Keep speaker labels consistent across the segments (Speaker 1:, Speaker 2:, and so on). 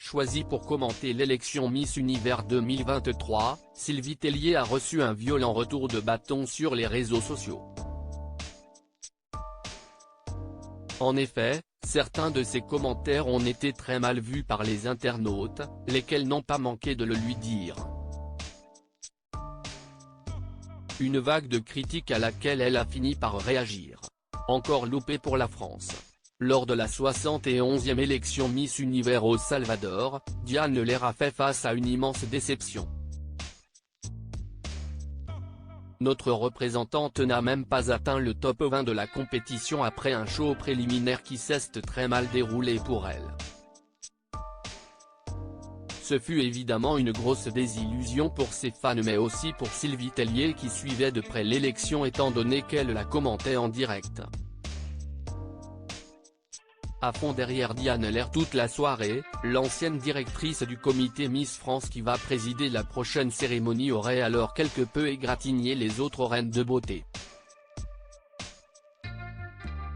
Speaker 1: Choisie pour commenter l'élection Miss Univers 2023, Sylvie Tellier a reçu un violent retour de bâton sur les réseaux sociaux. En effet, certains de ses commentaires ont été très mal vus par les internautes, lesquels n'ont pas manqué de le lui dire. Une vague de critiques à laquelle elle a fini par réagir. Encore loupé pour la France. Lors de la 71e élection Miss Univers au Salvador, Diane Lair a fait face à une immense déception. Notre représentante n'a même pas atteint le top 20 de la compétition après un show préliminaire qui s'est très mal déroulé pour elle. Ce fut évidemment une grosse désillusion pour ses fans mais aussi pour Sylvie Tellier qui suivait de près l'élection étant donné qu'elle la commentait en direct. À fond derrière Diane Lair toute la soirée, l'ancienne directrice du comité Miss France qui va présider la prochaine cérémonie aurait alors quelque peu égratigné les autres reines de beauté.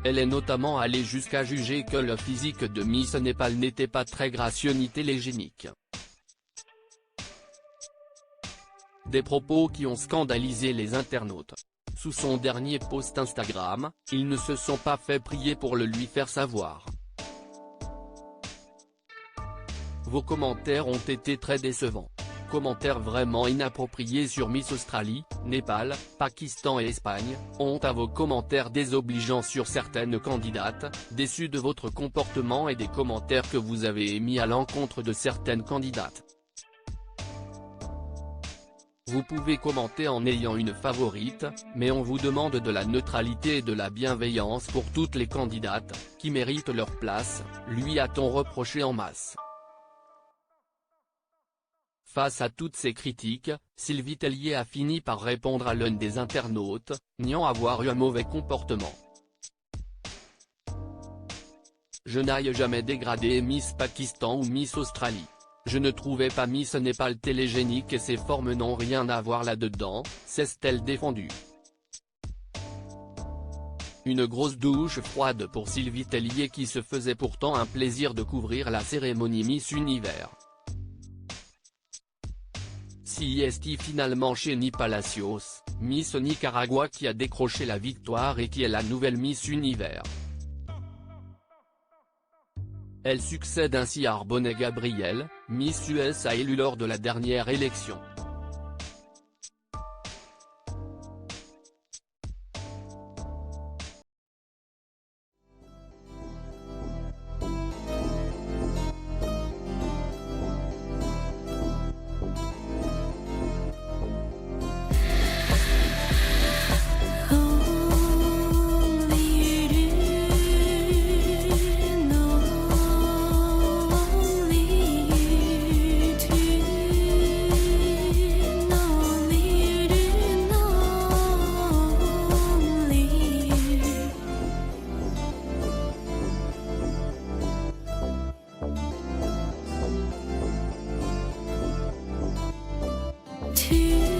Speaker 1: Elle est notamment allée jusqu'à juger que le physique de Miss Népal n'était pas très gracieux ni télégénique. Des propos qui ont scandalisé les internautes. Sous son dernier post Instagram, ils ne se sont pas fait prier pour le lui faire savoir. Vos commentaires ont été très décevants. Commentaires vraiment inappropriés sur Miss Australie, Népal, Pakistan et Espagne, honte à vos commentaires désobligeants sur certaines candidates, déçus de votre comportement et des commentaires que vous avez émis à l'encontre de certaines candidates. Vous pouvez commenter en ayant une favorite, mais on vous demande de la neutralité et de la bienveillance pour toutes les candidates, qui méritent leur place, lui a-t-on reproché en masse. Face à toutes ces critiques, Sylvie Tellier a fini par répondre à l'un des internautes, niant avoir eu un mauvais comportement. Je n'ai jamais dégradé Miss Pakistan ou Miss Australie. Je ne trouvais pas Miss Népal télégénique et ses formes n'ont rien à voir là-dedans, s'est-elle défendue. Une grosse douche froide pour Sylvie Tellier qui se faisait pourtant un plaisir de couvrir la cérémonie Miss Univers. Si est finalement chez Ni Palacios, Miss Nicaragua qui a décroché la victoire et qui est la nouvelle Miss Univers. Elle succède ainsi à Arbonne Gabriel, Miss USA élue lors de la dernière élection.
Speaker 2: To